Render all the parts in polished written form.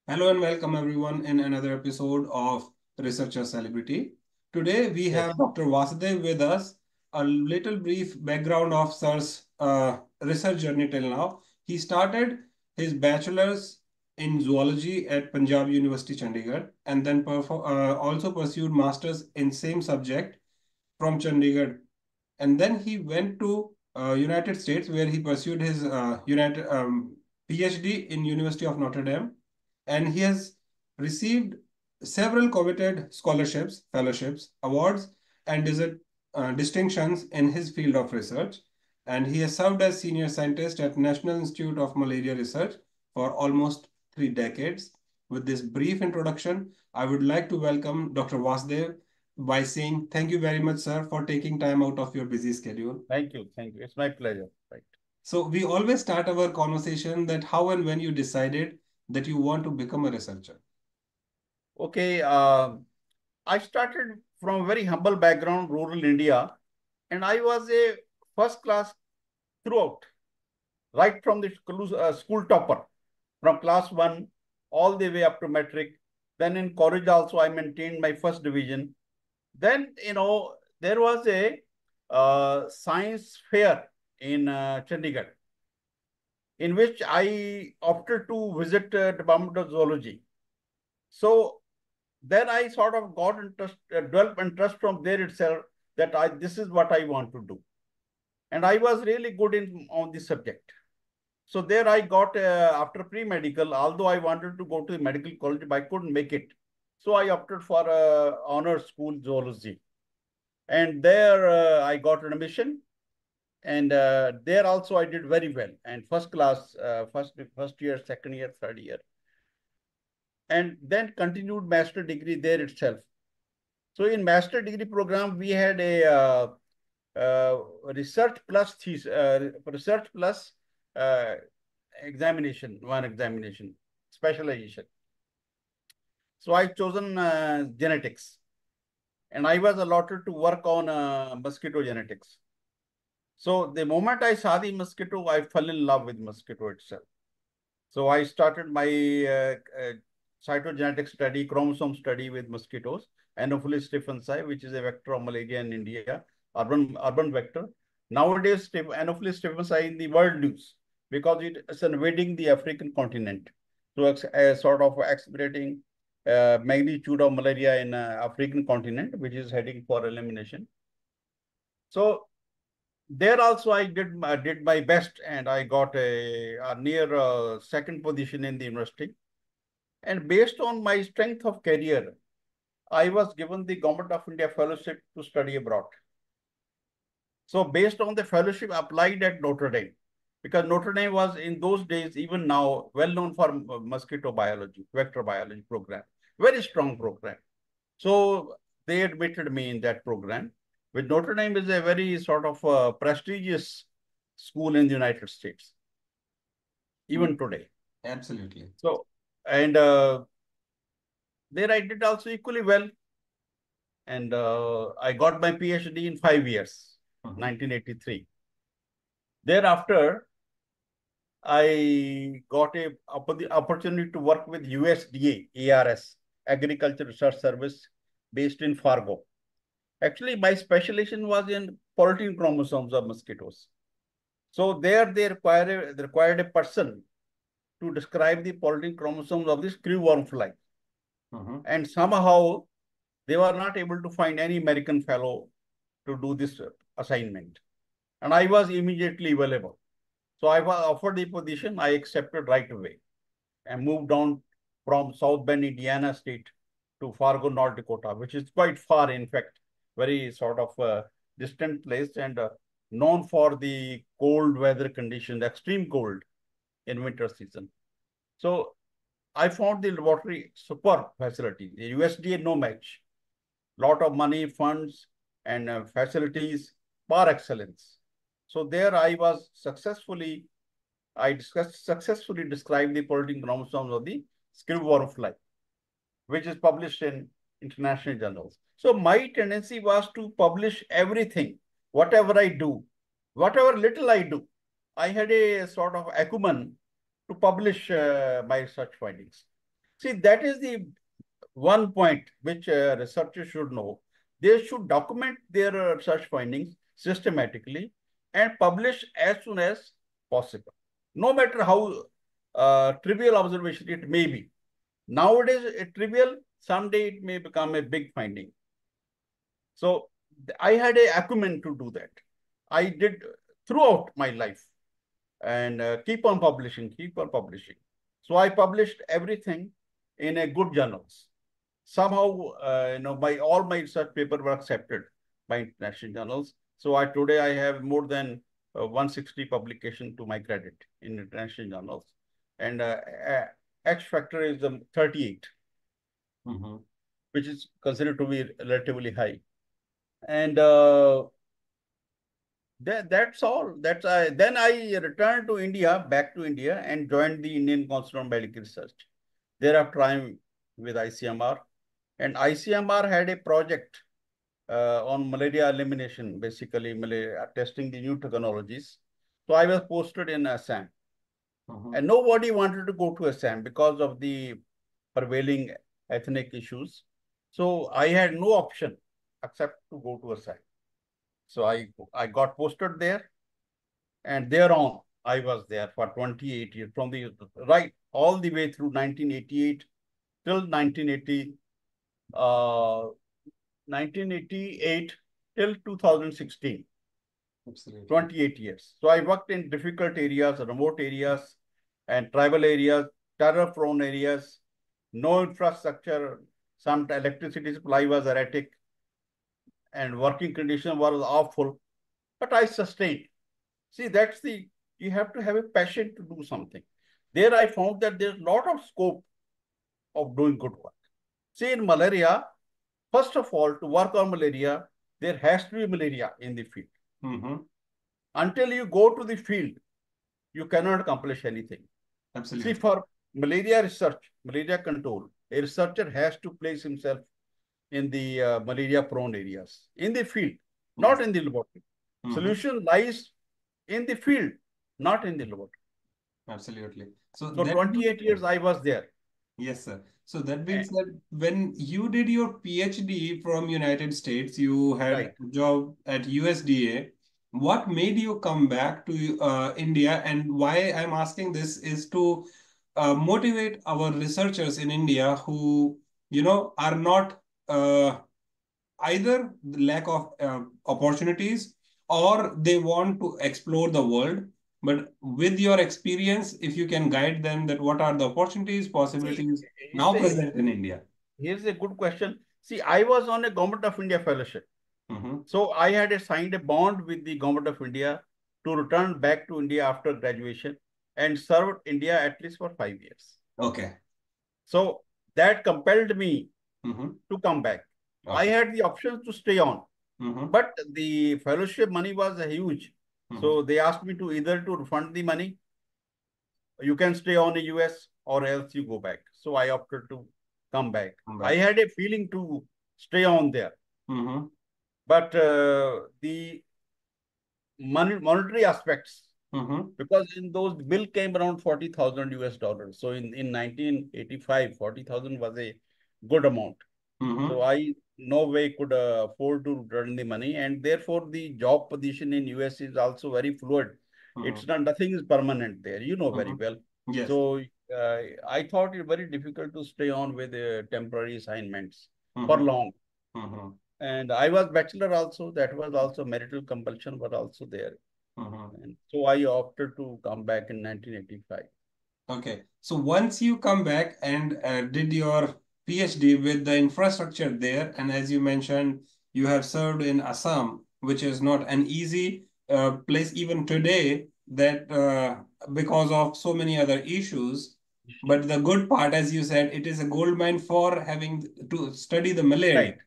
Hello and welcome everyone in another episode of Researcher Celebrity. Today we have Yes. Dr. Vasudev with us. A little brief background of Sir's research journey till now. He started his bachelor's in zoology at Punjab University, Chandigarh, and then also pursued masters in same subject from Chandigarh. And then he went to United States where he pursued his PhD in University of Notre Dame, and he has received several coveted scholarships, fellowships, awards, and distinctions in his field of research. And he has served as senior scientist at National Institute of Malaria Research for almost 3 decades. With this brief introduction, I would like to welcome Dr. Vasudev by saying thank you very much, sir, for taking time out of your busy schedule. Thank you. Thank you. It's my pleasure. Right. So, we always start our conversation that how and when you decided that you want to become a researcher. Okay. I started from a very humble background, rural India, and I was a first class throughout, right from the school topper, from class one all the way up to metric. Then in college also, I maintained my first division. Then, there was a science fair in Chandigarh, in which I opted to visit Department of Zoology. So then I sort of got interest, developed interest from there itself that this is what I want to do, and I was really good in on this subject. So there I got after pre-medical. Although I wanted to go to the medical college, but I couldn't make it. So I opted for honor school zoology, and there I got an admission, and there also I did very well and first class, first year, second year, third year, and then continued master degree there itself. So in master degree program, we had a research plus uh, examination, one examination, specialization. So I chosen genetics, and I was allotted to work on mosquito genetics. So the moment I saw the mosquito, I fell in love with mosquito itself. So I started my cytogenetic study, chromosome study with mosquitoes, Anopheles stephensi, which is a vector of malaria in India, urban vector. Nowadays, Anopheles stephensi in the world news because it's invading the African continent. So sort of accelerating magnitude of malaria in African continent, which is heading for elimination. So there also I did my best, and I got a near second position in the university. And based on my strength of career, I was given the Government of India fellowship to study abroad. So based on the fellowship, applied at Notre Dame, because Notre Dame was in those days, even now, well known for mosquito biology, vector biology program, very strong program. So they admitted me in that program. With Notre Dame is a very sort of prestigious school in the United States, even today. Absolutely. So, and there I did also equally well. And I got my PhD in 5 years, Mhm. 1983. Thereafter, I got the opportunity to work with USDA, ARS, Agriculture Research Service, based in Fargo. Actually, my specialization was in protein chromosomes of mosquitoes. So there they required a person to describe the protein chromosomes of this screwworm fly. Mhm. And somehow they were not able to find any American fellow to do this assignment. And I was immediately available. So I was offered the position. I accepted right away and moved on from South Bend, Indiana State to Fargo, North Dakota, which is quite far, in fact, very sort of distant place, and known for the cold weather conditions, extreme cold in winter season. So I found the laboratory superb facility. The USDA no match, lot of money, funds, and facilities par excellence. So there I successfully described the protein chromosomes of the screwworm fly, which is published in international journals. So my tendency was to publish everything, whatever I do, whatever little I do. I had a sort of acumen to publish my research findings. See, that is the one point which researchers should know. They should document their research findings systematically and publish as soon as possible, no matter how trivial observation it may be. Nowadays, it's trivial, someday it may become a big finding. So I had a acumen to do that. I did throughout my life and keep on publishing, keep on publishing. So I published everything in a good journals. Somehow, by all my research papers were accepted by international journals. So today I have more than 160 publication to my credit in international journals, and X factor is 38, which is considered to be relatively high. And that's all. Then I returned to India, back to India, and joined the Indian Council on Medical Research. Thereafter, I'm with ICMR, and ICMR had a project on malaria elimination, basically malaria, testing the new technologies. So I was posted in Assam, and nobody wanted to go to Assam because of the prevailing ethnic issues. So I had no option except to go to Assam. So I got posted there, and thereon I was there for 28 years, from the right all the way through 1988 till 1988 till 2016. Absolutely. 28 years. So I worked in difficult areas, remote areas, and tribal areas, terror-prone areas, no infrastructure, some electricity supply was erratic, and working condition was awful, but I sustained. See, you have to have a passion to do something. There I found that there's a lot of scope of doing good work. See, in malaria, first of all, to work on malaria, there has to be malaria in the field. Until you go to the field, you cannot accomplish anything. Absolutely. See, for malaria research, malaria control, a researcher has to place himself in the malaria-prone areas, in the field, not in the laboratory. Solution lies in the field, not in the laboratory. Absolutely. So 28 years I was there. Yes, sir. So that being said, when you did your PhD from United States, you had Right. a job at USDA. What made you come back to India? And why I'm asking this is to motivate our researchers in India who, are not either the lack of opportunities or they want to explore the world. But with your experience, if you can guide them that what are the opportunities, See, possibilities now present in India. here's a good question. See, I was on a Government of India fellowship. So I had signed a bond with the Government of India to return back to India after graduation and served India at least for 5 years. Okay. So that compelled me to come back. Okay. I had the option to stay on, but the fellowship money was huge. So they asked me to either to refund the money, you can stay on in US, or else you go back. So I opted to come back. I had a feeling to stay on there. But the monetary aspects, because in those bill came around 40,000 US dollars. So in 1985, 40,000 was a good amount. So I no way could afford to return the money, and therefore the job position in US is also very fluid. It's not, nothing is permanent there, very well. Yes. So I thought it very difficult to stay on with temporary assignments for long. And I was bachelor also. That was also marital compulsion, but also there. And so I opted to come back in 1985. Okay. So once you come back and did your PhD with the infrastructure there, and as you mentioned, you have served in Assam, which is not an easy place even today, that because of so many other issues. But the good part, as you said, it is a gold mine for having to study the malaria. Right.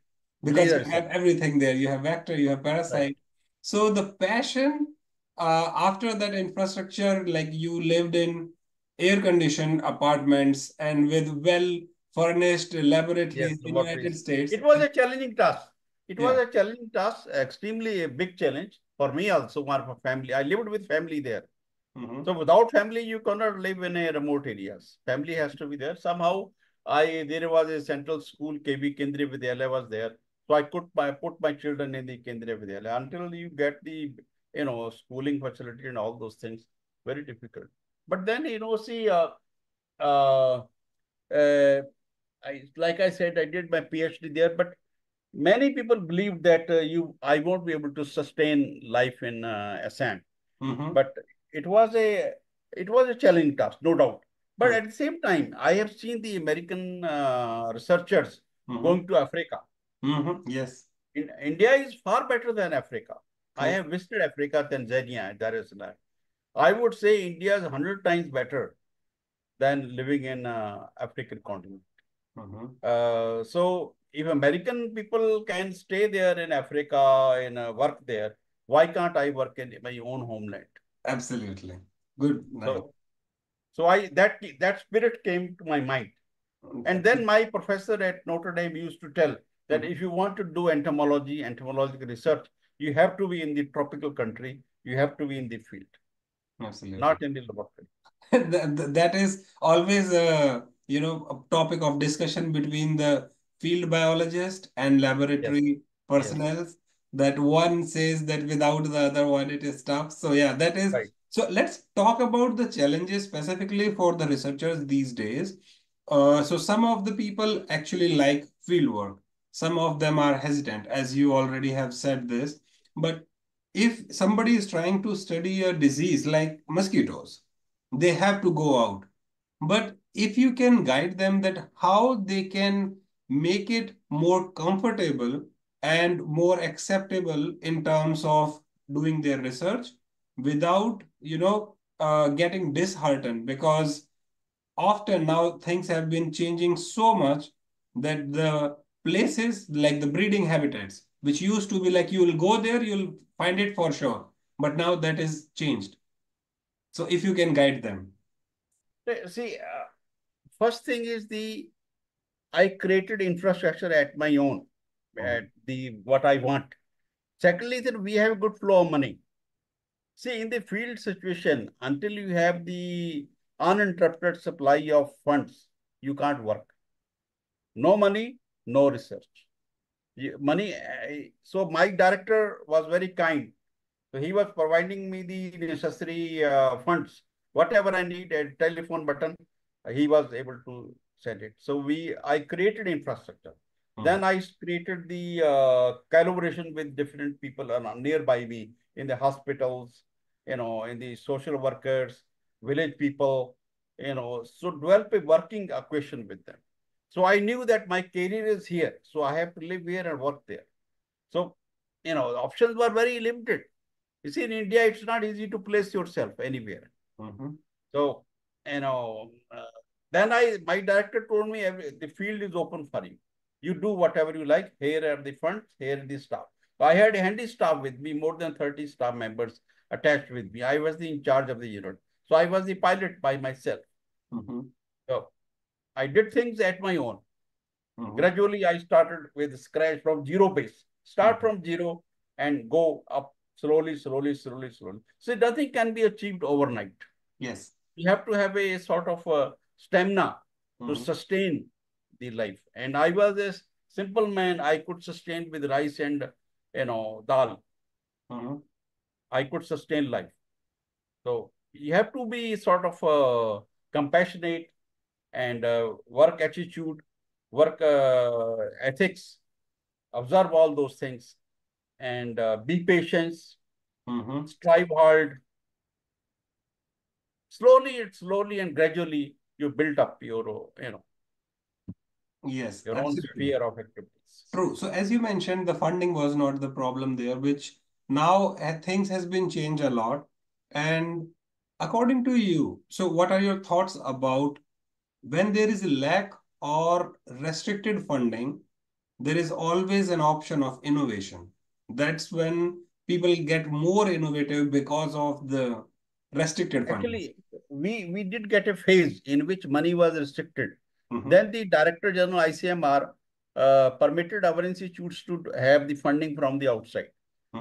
Because you have everything there. You have vector, you have parasite. Right. So the passion after that infrastructure, like you lived in air-conditioned apartments and with well-furnished laboratories in United States. It was a challenging task. It was a challenging task, extremely a big challenge for me also, for family. I lived with family there. So without family, you cannot live in a remote areas. Family has to be there. Somehow there was a central school, KB Kendriya Vidyalaya was there. So I put my children in the Kendriya Vidyalaya. Until you get the schooling facility and all those things, very difficult. But then see, uh, uh, like I said, I did my PhD there, but many people believe that I won't be able to sustain life in Assam. Mm-hmm. But it was a challenging task, no doubt. But Yes. at the same time, I have seen the American researchers Mm-hmm. going to Africa. Mm-hmm. Yes. India is far better than Africa. I True. have visited Africa, Tanzania, Dar es Salaam. I would say India is 100 times better than living in African continent. Mm-hmm. So if American people can stay there in Africa and work there, why can't I work in my own homeland? Absolutely. Good. Nice. So I that spirit came to my mind. And then my professor at Notre Dame used to tell that Mhm. if you want to do entomological research, you have to be in the tropical country, you have to be in the field, Absolutely. not in the laboratory. That is always a topic of discussion between the field biologist and Yes, laboratory yes, personnel, that one says that without the other one it is tough. So yeah, that is. right. So let's talk about the challenges specifically for the researchers these days. So some of the people actually like field work. Some of them are hesitant, as you already have said this. But if somebody is trying to study a disease like mosquitoes, they have to go out. But if you can guide them that how they can make it more comfortable and more acceptable in terms of doing their research without, getting disheartened, because often now things have been changing so much that the places like the breeding habitats, which used to be like you will go there, you'll find it for sure. But now that is changed. So if you can guide them. See, first thing is I created infrastructure at my own, Mhm. at the what I want. Secondly, that we have good flow of money. See, in the field situation, until you have the uninterrupted supply of funds, you can't work. No money, no research. Money. So my director was very kind. So he was providing me the necessary funds. Whatever I need, a telephone button, he was able to send it. So I created infrastructure. Mhm. Then I created the collaboration with different people nearby me in the hospitals, in the social workers, village people, so develop a working equation with them. So I knew that my career is here. So I have to live here and work there. So, options were very limited. You see, in India, it's not easy to place yourself anywhere. Mhm. So, you know, uh, then my director told me the field is open for you. You do whatever you like. Here are the funds. Here are the staff. So I had a handy staff with me, more than 30 staff members attached with me. I was the in charge of the unit. So I was the pilot by myself. Mhm. So I did things at my own. Mhm. Gradually, I started with scratch from zero base. Start Mhm. from zero and go up slowly, slowly, slowly, slowly. So nothing can be achieved overnight. Yes. You have to have a sort of stamina to Mhm. sustain the life. And I was a simple man. I could sustain with rice and dal. Mhm. I could sustain life. So you have to be sort of compassionate and work attitude, work ethics, observe all those things, and be patient, Mhm. strive hard. Slowly and gradually, you build up Yes, your own absolutely. sphere of activities. True. So as you mentioned, the funding was not the problem there, which now things has been changed a lot. And according to you, so what are your thoughts about when there is a lack or restricted funding, there is always an option of innovation. That's when people get more innovative because of the restricted funding. Actually, we did get a phase in which money was restricted. Mm-hmm. Then the Director General ICMR permitted our institutes to have the funding from the outside.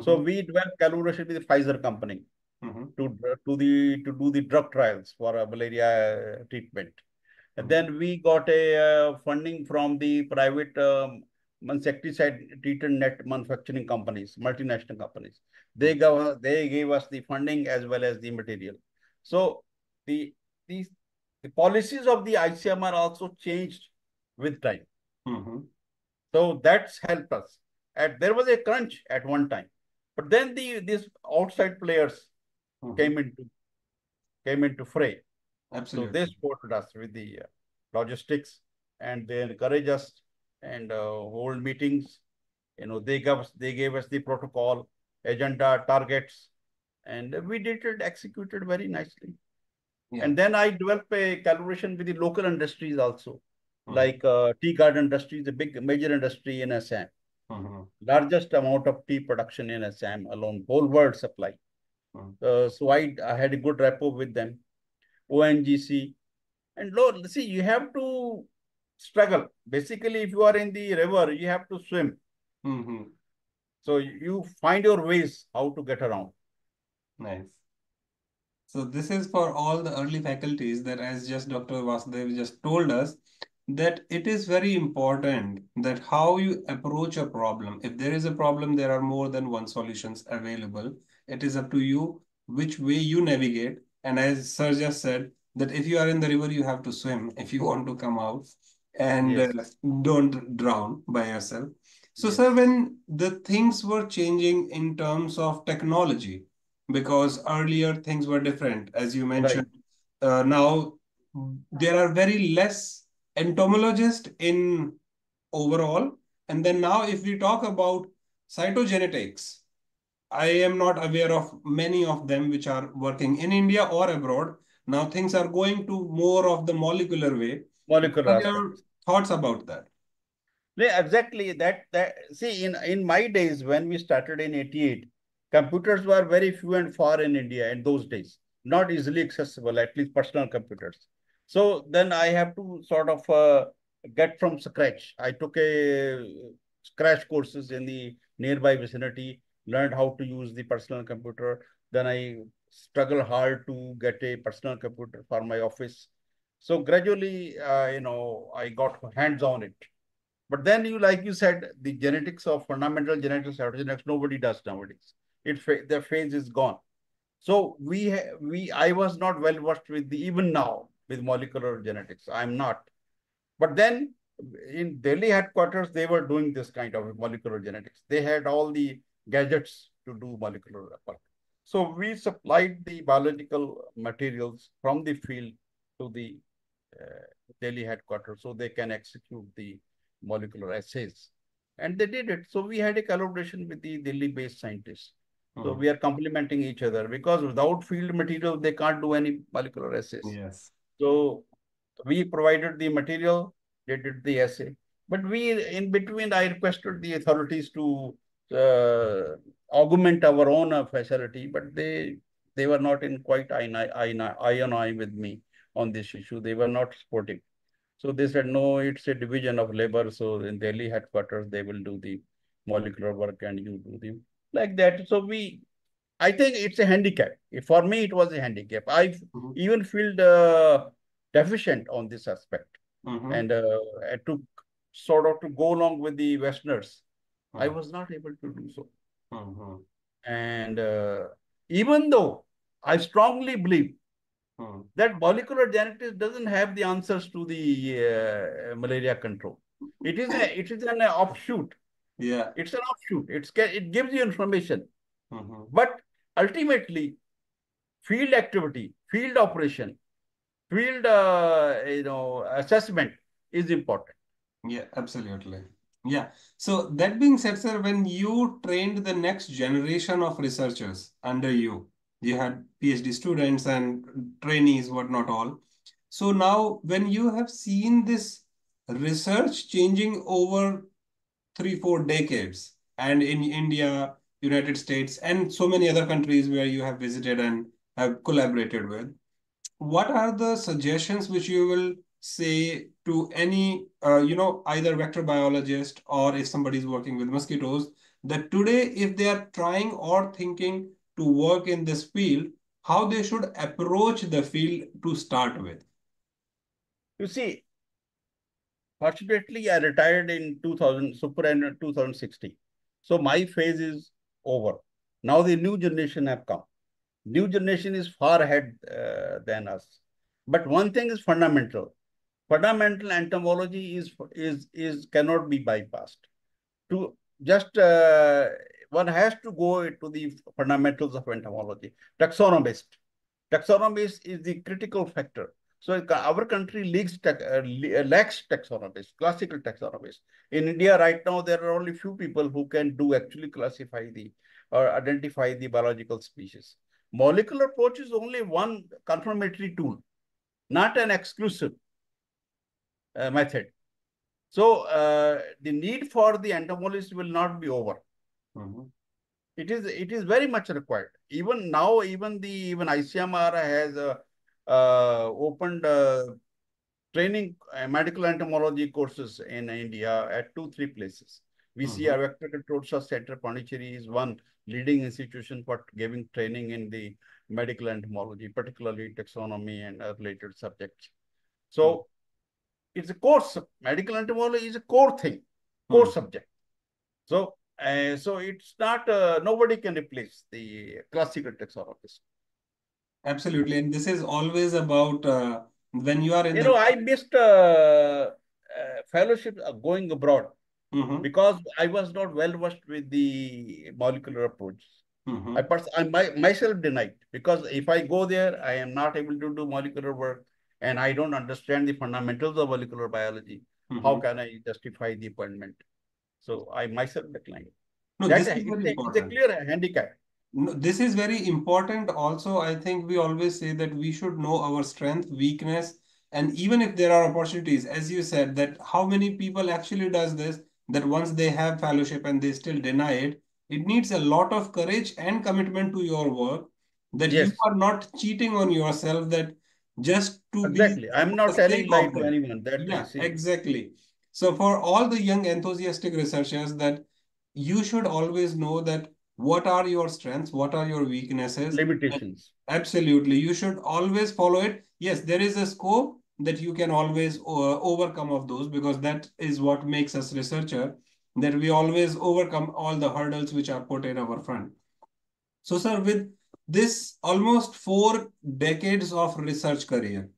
So Mm-hmm. we developed collaboration with the Pfizer company Mm-hmm. to do the drug trials for malaria treatment. And then we got a funding from the private insecticide treated net manufacturing companies, multinational companies. They gave us the funding as well as the material. So the these the policies of the ICMR also changed with time. So that's helped us. There was a crunch at one time, but then these outside players came into fray. So they Absolutely. supported us with the logistics, and they encouraged us and hold meetings. They gave us the protocol, agenda, targets, and we did it, executed very nicely. Yeah. And then I developed a collaboration with the local industries also, Mhm. like tea garden industry is a big major industry in Assam. Mhm. Largest amount of tea production in Assam alone, whole world supply. Mhm. So I had a good rapport with them. ONGC. And Lord, see, you have to struggle. Basically, if you are in the river, you have to swim. Mhm. So you find your ways how to get around. Nice. So this is for all the early faculties that, as just Dr. Vasudev just told us, that it is very important that how you approach a problem. If there is a problem, there are more than one solutions available. It is up to you which way you navigate. And as Sir just said, that if you are in the river, you have to swim if you want to come out, and Yes, don't drown by yourself. So, sir, yes, when the things were changing in terms of technology, because earlier things were different, as you right. mentioned. Now there are very less entomologists in overall. And then now, if we talk about cytogenetics, I am not aware of many of them which are working in India or abroad. Now things are going to more of the molecular way. What Molecular are your aspects. thoughts about that? Yeah, exactly. That see in my days when we started in 88, computers were very few and far in India in those days, not easily accessible, at least personal computers. So then I have to sort of get from scratch. I took a crash courses in the nearby vicinity, learned how to use the personal computer. Then I struggle hard to get a personal computer for my office. So gradually, I got hands on it. But then like you said, the genetics of fundamental genetics, cytogenetics, nobody does nowadays. The phase is gone. So I was not well versed with even now with molecular genetics. I'm not. But then in Delhi headquarters, they were doing this kind of molecular genetics. They had all the gadgets to do molecular work. So we supplied the biological materials from the field to the Delhi headquarters so they can execute the molecular assays. And they did it. So we had a collaboration with the Delhi-based scientists. So Mhm. we are complementing each other because without field material, they can't do any molecular assays. Yes. So we provided the material, they did the essay. But in between, I requested the authorities to augment our own facility, but they were not in quite eye on eye with me on this issue. They were not supportive. So they said, no, it's a division of labor. So in Delhi headquarters, they will do the molecular work and you do the like that. So I think it's a handicap. For me, it was a handicap. I Mhm. even feel deficient on this aspect. Mhm. And to sort of to go along with the Westerners, I Mhm. was not able to do so. Mhm. And even though I strongly believe Mhm. that molecular genetics doesn't have the answers to the malaria control. It is an offshoot. Yeah. It's an offshoot. It gives you information, Mhm. but ultimately, field activity, field operation, field assessment is important. Yeah, absolutely. Yeah. So that being said, sir, when you trained the next generation of researchers under you, you had PhD students and trainees, whatnot all. So now when you have seen this research changing over 3, 4 decades, and in India, United States, and so many other countries where you have visited and have collaborated with, what are the suggestions which you will say to any, either vector biologist or if somebody is working with mosquitoes, that today, if they are trying or thinking to work in this field, how they should approach the field to start with? You see, fortunately, I retired in 2000, super in 2016. So my phase is over. Now the new generation have come. New generation is far ahead than us. But one thing is fundamental. Fundamental entomology is cannot be bypassed. To just one has to go to the fundamentals of entomology. Taxonomist. Taxonomist is the critical factor. So our country lacks taxonomists, classical taxonomists. In India right now, there are only few people who can do actually classify the or identify the biological species. Molecular approach is only one confirmatory tool, not an exclusive method. So the need for the entomologist will not be over. Mhm. It is very much required. Even now, even ICMR has opened training medical entomology courses in India at 2, 3 places. We see Mhm. our Vector Control Research Center, Pondicherry is one leading institution for giving training in the medical entomology, particularly taxonomy and related subjects. Mhm. So it's a course. Medical entomology is a core thing, core Mhm. subject. So it's not, nobody can replace the classical taxonomist. Absolutely. And this is always about when you are in You the. know, I missed fellowship going abroad Mhm. because I was not well versed with the molecular approach. Mhm. Myself denied because if I go there, I am not able to do molecular work and I don't understand the fundamentals of molecular biology. How Mhm. can I justify the appointment? So I myself declined. No, That this is very it's a important. clear handicap. No, this is very important. Also, I think we always say that we should know our strength, weakness, and even if there are opportunities, as you said, that how many people actually does this, that once they have fellowship and they still deny it, it needs a lot of courage and commitment to your work, that you Yes, are not cheating on yourself, that just to be exactly. I'm for not the sake telling lie of to it. anyone. That Yeah, is, see, exactly. So for all the young enthusiastic researchers, that you should always know that what are your strengths, what are your weaknesses. And limitations. absolutely, you should always follow it. Yes, there is a scope that you can always overcome of those, because that is what makes us researcher, that we always overcome all the hurdles which are put in our front. So sir, with this almost 4 decades of research career,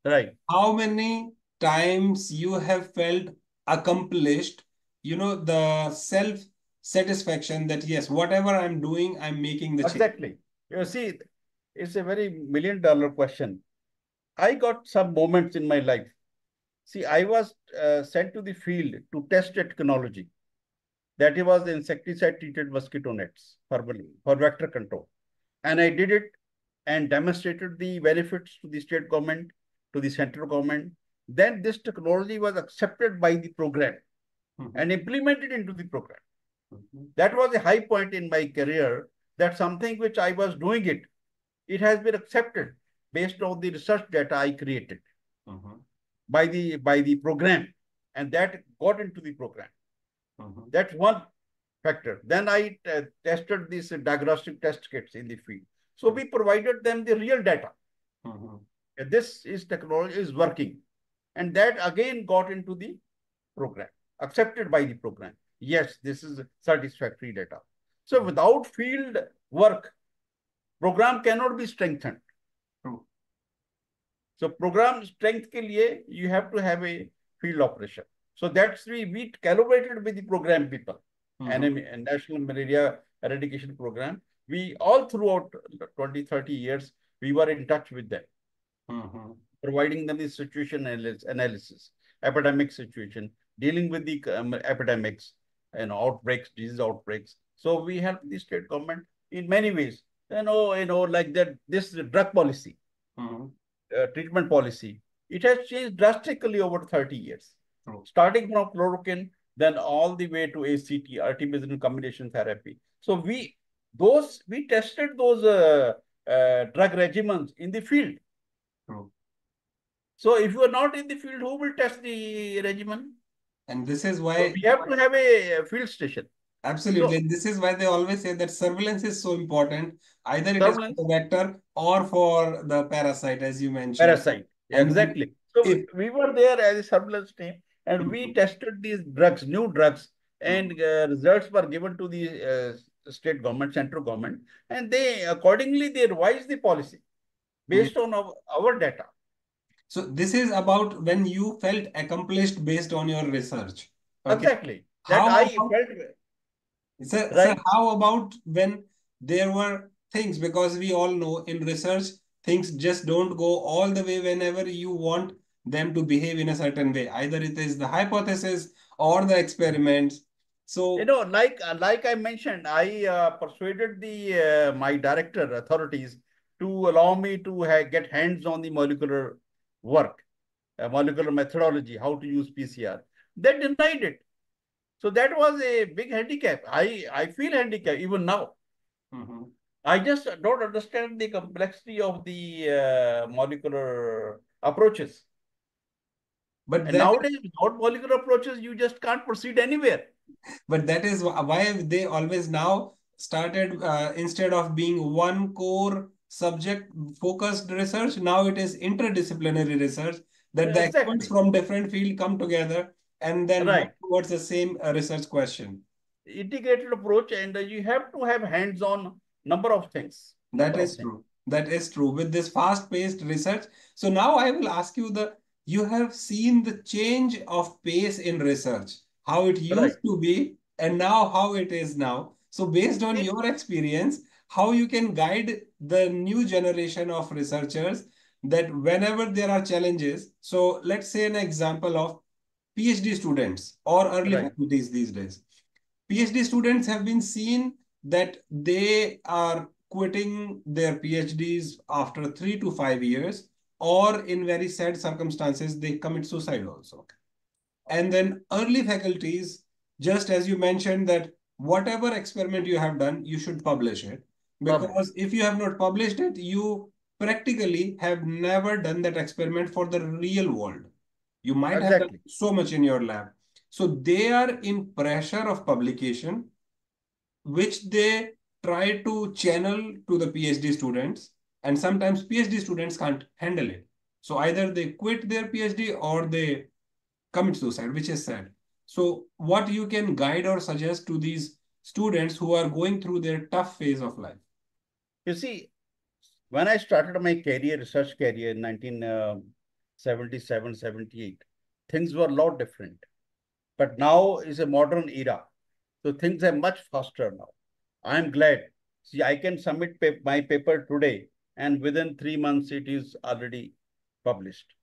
Right. how many times you have felt accomplished, the self satisfaction that yes, whatever I'm doing, I'm making the change. Exactly. You see, it's a very $1 million question. I got some moments in my life. See, I was sent to the field to test a technology that it was insecticide treated mosquito nets for vector control. And I did it and demonstrated the benefits to the state government, to the central government. Then this technology was accepted by the program Mhm. and implemented into the program. Mhm. That was a high point in my career, that something which I was doing it has been accepted based on the research data I created Mhm. by the program, and that got into the program. Mhm. That's one factor. Then I tested these diagnostic test kits in the field. So we provided them the real data. Mhm. This is technology is working. And that again got into the program, accepted by the program. Yes, this is satisfactory data. So Mhm. without field work, program cannot be strengthened. True. So program strength ke liye, you have to have a field operation. So that's we collaborated with the program people, Mhm. and National Malaria Eradication Program. We all throughout 20, 30 years, we were in touch with them, Mhm. providing them the situation analysis, epidemic situation, dealing with the epidemics and outbreaks, disease outbreaks. So we help the state government in many ways. Like that, this drug policy, Mhm. treatment policy, it has changed drastically over 30 years, True. starting from chloroquine, then all the way to ACT, artemisinin combination therapy. So we tested those drug regimens in the field. True. So if you are not in the field, who will test the regimen? And this is So why. we have to have a field station. Absolutely. So And this is why they always say that surveillance is so important. Either it is for surveillance, the vector or for the parasite, as you mentioned. parasite, And exactly. So if we were there as a surveillance team, and we tested these drugs, new drugs, and results were given to the state government, central government, and they accordingly they revised the policy yes. based on our data. So this is about when you felt accomplished based on your research. Okay. Exactly. That How I about felt sir, right. how about when there were things, because we all know in research things just don't go all the way whenever you want them to behave in a certain way. Either it is the hypothesis or the experiments. You So know, like I mentioned, I persuaded the my director authorities to allow me to get hands on the molecular work, molecular methodology, how to use PCR. They denied it. So that was a big handicap. I feel handicapped even now. mhm. I just don't understand the complexity of the molecular approaches. But And that nowadays, without molecular approaches, you just can't proceed anywhere. But that is why they always now started, instead of being one core subject focused research, now it is interdisciplinary research, that the experts Exactly. from different field come together and then work Right. towards the same research question. Integrated approach, and you have to have hands-on number of things. That Number of is things. true. That is true with this fast-paced research. So now I will ask you, you have seen the change of pace in research, how it Right. used to be and now how it is now. So based on See, your experience, how you can guide the new generation of researchers that whenever there are challenges, so let's say an example of PhD students or early right. faculties these days. PhD students have been seen that they are quitting their PhDs after 3 to 5 years, or in very sad circumstances, they commit suicide also. And then early faculties, just as you mentioned, that whatever experiment you have done, you should publish it. Publish. Because if you have not published it, you practically have never done that experiment for the real world. You might have done Exactly. so much in your lab. So they are in pressure of publication, which they try to channel to the PhD students. And sometimes PhD students can't handle it. So either they quit their PhD or they commit suicide, which is sad. So what you can guide or suggest to these students who are going through their tough phase of life? You see, when I started my career, research career in 1977, 78, things were a lot different. But now is a modern era. So things are much faster now. I'm glad. See, I can submit my paper today, and within 3 months, it is already published.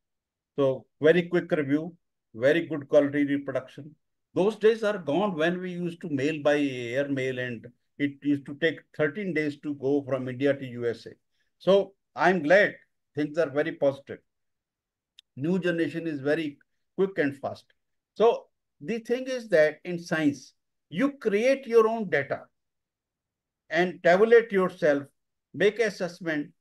So very quick review, very good quality reproduction. Those days are gone when we used to mail by air mail, and it used to take 13 days to go from India to USA. So I'm glad things are very positive. New generation is very quick and fast. So the thing is that in science, you create your own data and tabulate yourself, make assessment,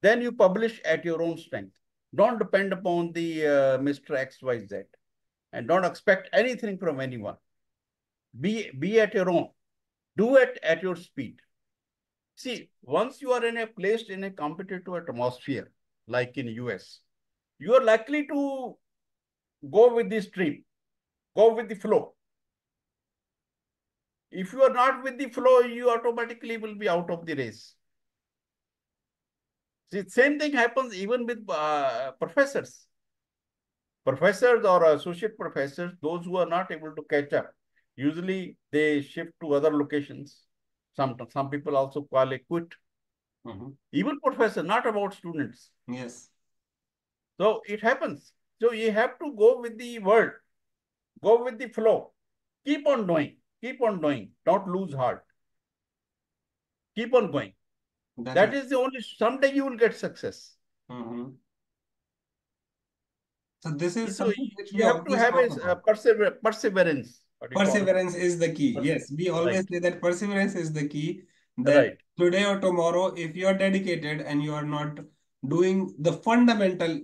then you publish at your own strength. Don't depend upon the Mr. XYZ, and don't expect anything from anyone. Be at your own. Do it at your speed. See, once you are placed in a competitive atmosphere, like in US, you are likely to go with the stream, go with the flow. If you are not with the flow, you automatically will be out of the race. See, same thing happens even with professors. Professors or associate professors, those who are not able to catch up, usually they shift to other locations. Some people also call it quit. Mhm. Even professor, not about students. Yes, So it happens. So you have to go with the word, go with the flow. Keep on doing, keep on doing. Don't lose heart. Keep on going. that That is. is the only, someday you will get success. Mhm. So this is So something which we you have to always have talk a about. perseverance. What do you call it? Perseverance is the key. Yes, we always Right, say that perseverance is the key. That right. today or tomorrow, if you are dedicated and you are not doing the fundamental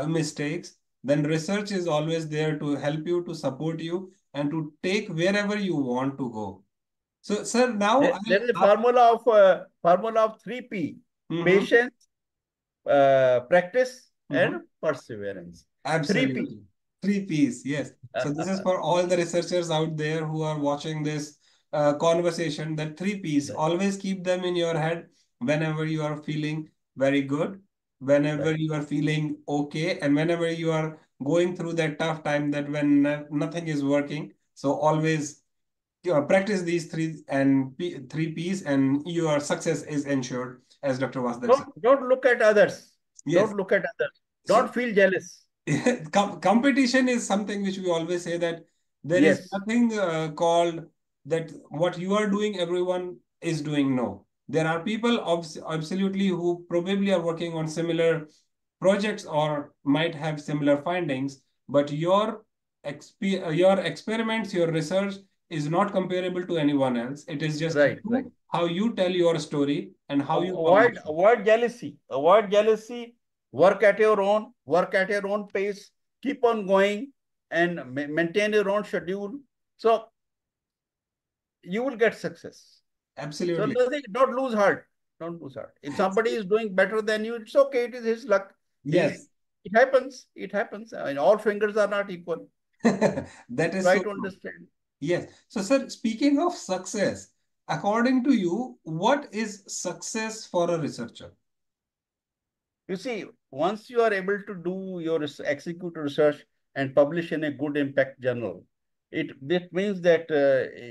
mistakes, then research is always there to help you, to support you, and to take wherever you want to go. So, sir, now There is a I'll. formula of 3P: Mhm. patience, practice, Mhm. and perseverance. Three P. Absolutely. Three P's, yes. So this is for all the researchers out there who are watching this conversation, that three P's, Right, always keep them in your head whenever you are feeling very good, whenever right. you are feeling okay, and whenever you are going through that tough time, that when nothing is working. So always practice these three P's and your success is ensured, as Dr. Vasdev said. Don't look at others. Yes. Don't look at others. So Don't feel jealous. competition is something which we always say, that there is Yes, nothing called that what you are doing, everyone is doing. No, there are people absolutely who probably are working on similar projects or might have similar findings, but your experiments, your research is not comparable to anyone else. It is just right, right. you, how you tell your story and how you Avoid publish it. avoid jealousy. Avoid jealousy. Work at your own pace. Keep on going and maintain your own schedule. So you will get success. So Absolutely. nothing, don't lose heart. Don't lose heart. If somebody is doing better than you, it's okay. It is his luck. He's Yes. it happens. It happens. I mean, all fingers are not equal. That is Try so to true. understand. Yes. So, sir, speaking of success, according to you, what is success for a researcher? You see, once you are able to do your execute research and publish in a good impact journal, it means that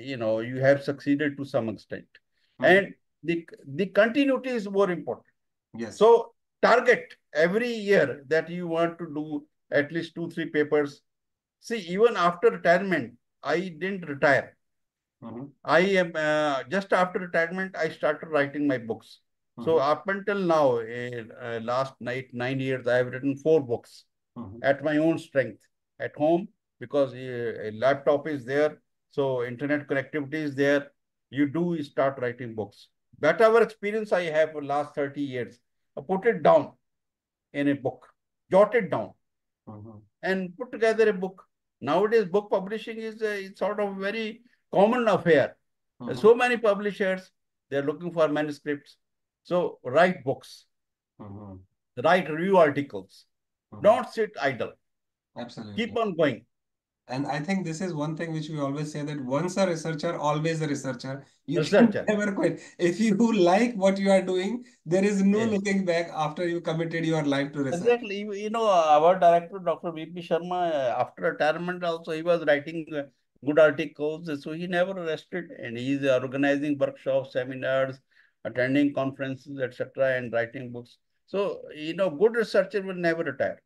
you have succeeded to some extent, Mhm. and the continuity is more important. Yes. So target every year that you want to do at least 2 3 papers. See, even after retirement, I didn't retire. Mhm. I am just after retirement, I started writing my books. So Mhm. up until now, last 9 years, I have written 4 books Mhm. at my own strength at home because a laptop is there, so internet connectivity is there. You do start writing books. Whatever experience I have for last 30 years, I put it down in a book, jot it down, Mhm. and put together a book. Nowadays, book publishing is a sort of very common affair. Mhm. So many publishers, they're looking for manuscripts. So write books, Mhm. write review articles. Mhm. Don't sit idle. Keep Absolutely. on going. And I think this is one thing which we always say, that once a researcher, always a researcher. You can Researcher. never quit. If you like what you are doing, there is no Yes. looking back after you committed your life to research. Exactly. Our director, Dr. VP Sharma, after retirement also, he was writing good articles. So he never rested and he's organizing workshops, seminars, attending conferences, etc., and writing books. So, good researcher will never retire.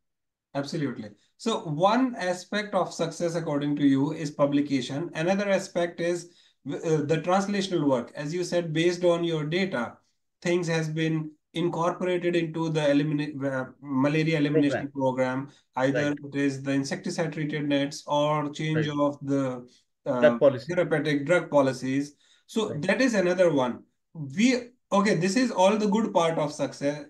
Absolutely. So one aspect of success, according to you, is publication. Another aspect is the translational work. As you said, based on your data, things has been incorporated into the malaria Program. elimination program. Either Right. it is the insecticide treated nets or change Right. of the Drug policy. therapeutic drug policies. So Right. that is another one. Okay, this is all the good part of success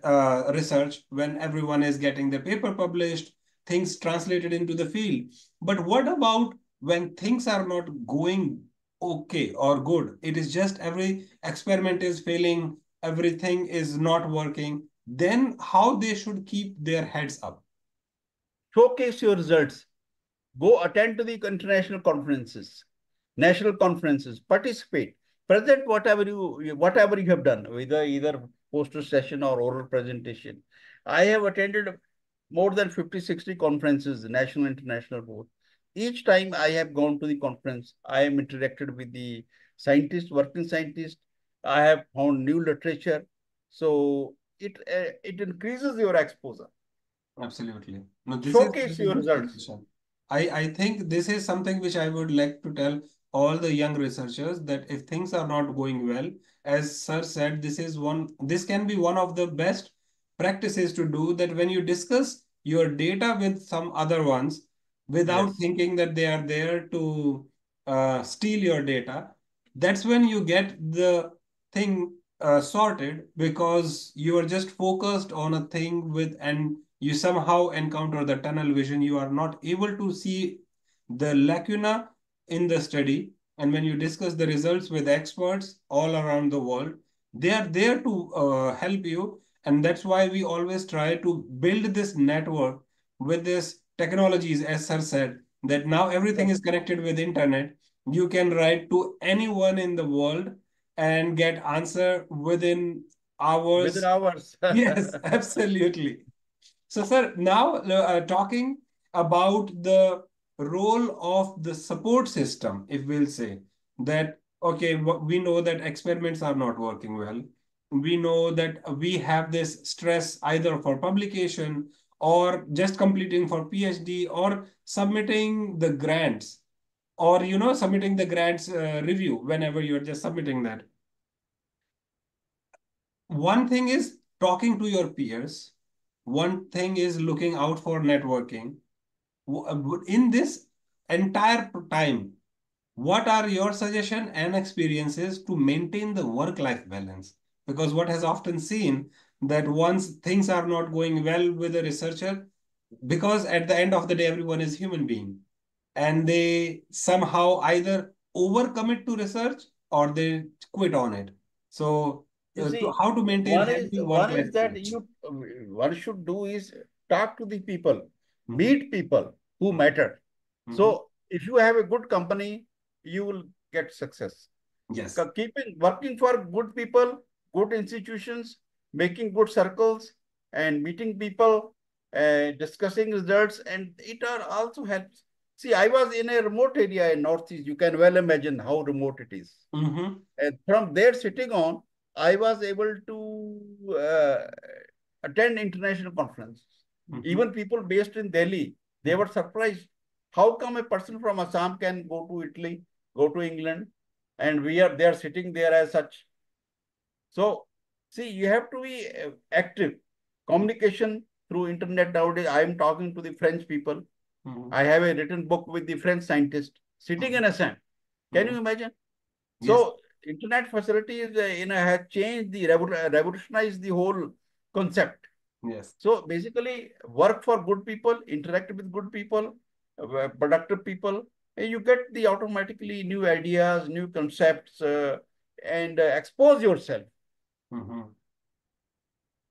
research, when everyone is getting the paper published, things translated into the field. But what about when things are not going okay or good? It is just every experiment is failing, everything is not working. Then how they should keep their heads up? Showcase your results. Go attend to the international conferences, national conferences, participate, present whatever you have done, either poster session or oral presentation. I have attended more than 50, 60 conferences, national, international both. Each time I have gone to the conference, I am interacted with the scientists, working scientists. I have found new literature. So it increases your exposure. Absolutely. No, this is Showcase very your good results. suggestion. I think this is something which I would like to tell all the young researchers, that if things are not going well, as sir said, this can be one of the best practices to do, that when you discuss your data with some other ones, without Yes. thinking that they are there to steal your data, that's when you get the thing sorted, because you are just focused on a thing with, and you somehow encounter the tunnel vision. You are not able to see the lacuna in the study. And when you discuss the results with experts all around the world, they are there to help you. And that's why we always try to build this network with this technologies, as sir said, that now everything is connected with internet. You can write to anyone in the world and get answer within Within hours. hours. Yes, absolutely. So, sir, now talking about the role of the support system, if we'll say that, okay, we know that experiments are not working well. We know that we have this stress either for publication or just completing for PhD or submitting the grants or, submitting the grants review whenever you're just submitting that. One thing is talking to your peers. One thing is looking out for networking. In this entire time, what are your suggestion and experiences to maintain the work-life balance? Because what has often seen that once things are not going well with a researcher, because at the end of the day, everyone is human being, and they somehow either overcommit to research or they quit on it. So, You see, how to maintain healthy one is work-life that balance? one should do is talk to the people, Mhm, meet people who matter. mhm. So if you have a good company, you will get success. Yes. Keeping working for good people, good institutions, making good circles, and meeting people, discussing results, and it are also helps. See, I was in a remote area in Northeast. You can well imagine how remote it is. Mm-hmm. And from there sitting on, I was able to attend international conferences. Mm-hmm. Even people based in Delhi, they were surprised. How come a person from Assam can go to Italy, go to England, and they are sitting there as such. So, see, you have to be active. Communication through internet nowadays. I am talking to the French people. Mm-hmm. I have a written book with the French scientist sitting in Assam. Can Mm-hmm. you imagine? Yes. So internet facilities has changed the revolutionized the whole concept. Yes. So basically, work for good people, interact with good people, productive people, and you get the automatically new ideas, new concepts, and expose yourself. Mm-hmm.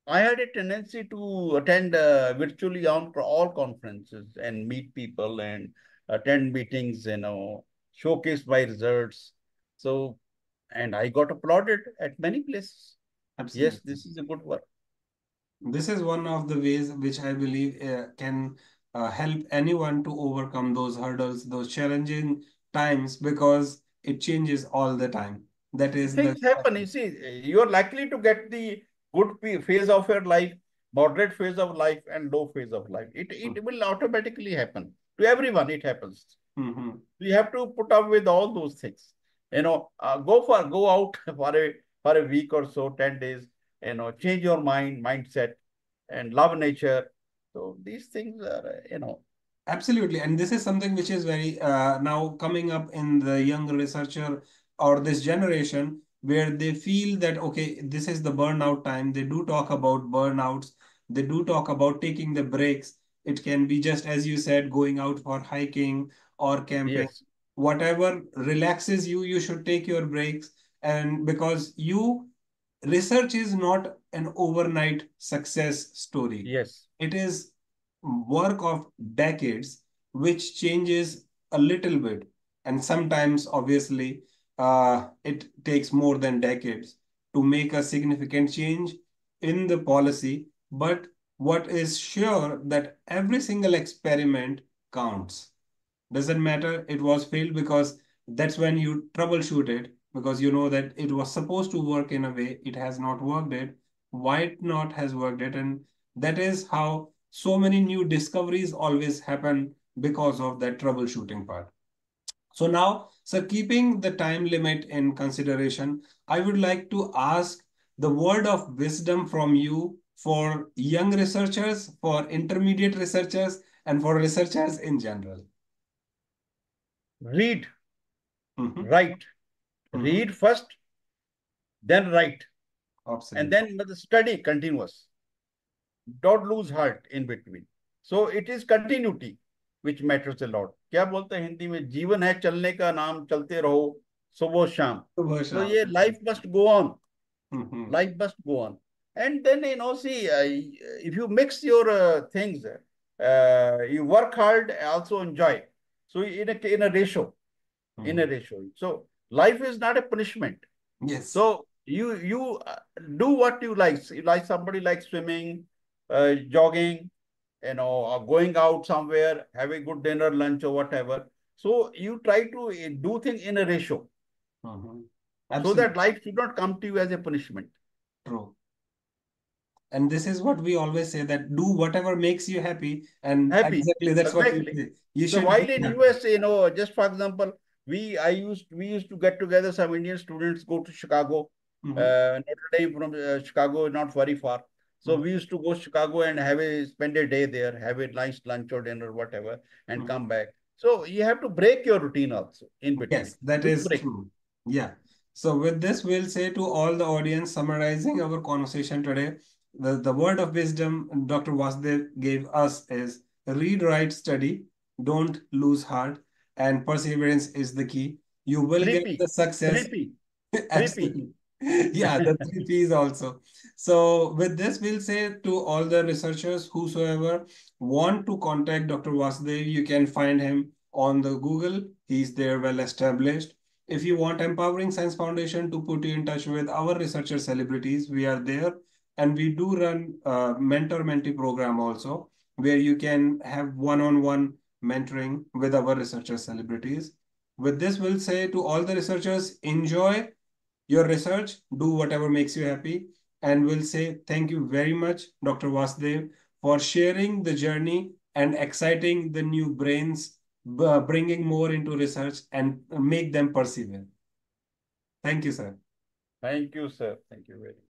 I had a tendency to attend virtually on all conferences and meet people and attend meetings, showcase my results. So, and I got applauded at many places. Yes, Absolutely. this is a good work. This is one of the ways which I believe can help anyone to overcome those hurdles, those challenging times, because it changes all the time. That is the. Things happen. You see, you are likely to get the phase of your life, moderate phase of life, and low phase of life. It will automatically happen to everyone. It happens. Mm-hmm. We have to put up with all those things. Go out for a week or so, 10 days. Change your mindset, and love nature. So these things are. Absolutely. And this is something which is very now coming up in the young researcher or this generation where they feel that, okay, this is the burnout time. They do talk about burnouts. They do talk about taking the breaks. It can be just, as you said, going out for hiking or camping. Yes, Whatever relaxes you, you should take your breaks. And because research is not an overnight success story. yes, It is work of decades, which changes a little bit. And sometimes, obviously, it takes more than decades to make a significant change in the policy. But what is sure that every single experiment counts. Doesn't matter it was failed, because that's when you troubleshoot it, because you know that it was supposed to work in a way, it has not worked it, why it not has worked it, and that is how so many new discoveries always happen because of that troubleshooting part. So now, sir, keeping the time limit in consideration, I would like to ask the word of wisdom from you for young researchers, for intermediate researchers, and for researchers in general. read, Mhm. write, Mhm. read first, then write, and Absolutely. then with the study continuous. Don't lose heart in between. So it is continuity which matters a lot. क्या बोलते हैं हिंदी में, जीवन है चलने का नाम, चलते रहो सुबह शाम. Subha So Sham. ये life must go on. Mhm. Life must go on. And then see, if you mix your things, you work hard, also enjoy. So in a ratio, in a Mhm. ratio. So life is not a punishment. Yes. So you do what you like. Like somebody likes swimming, jogging, going out somewhere, have a good dinner, lunch, or whatever. So you try to do things in a ratio Mhm. so that Absolutely life should not come to you as a punishment. true. And this is what we always say, that do whatever makes you happy. And Happy, exactly that's what we exactly. say. You So should while be in happy. US, just for example, we used to get together. Some Indian students go to Chicago. Mhm. Notre Dame from Chicago is not very far. So Mhm. we used to go to Chicago and spend a day there, have a nice lunch or dinner, whatever, and Mhm. come back. So you have to break your routine also in between. Yes, that Do is break. true. Yeah. So with this, we'll say to all the audience, summarizing our conversation today, the word of wisdom Dr. Vasudev gave us is read, write, study, don't lose heart, and perseverance is the key. You will Three get P. the Three success. P. Three P. Absolutely. Yeah, the three P's also. So with this, we'll say to all the researchers, whosoever want to contact Dr. Vasudev, you can find him on the Google. He's there, well established. If you want Empowering Science Foundation to put you in touch with our researcher celebrities, we are there. And we do run a mentor-mentee program also, where you can have one-on-one mentoring with our researcher celebrities. With this, we'll say to all the researchers, enjoy your research, do whatever makes you happy. And we'll say thank you very much, Dr. Vasudev, for sharing the journey and exciting the new brains, bringing more into research and make them persevere. Thank you, sir. Thank you, sir. Thank you very much.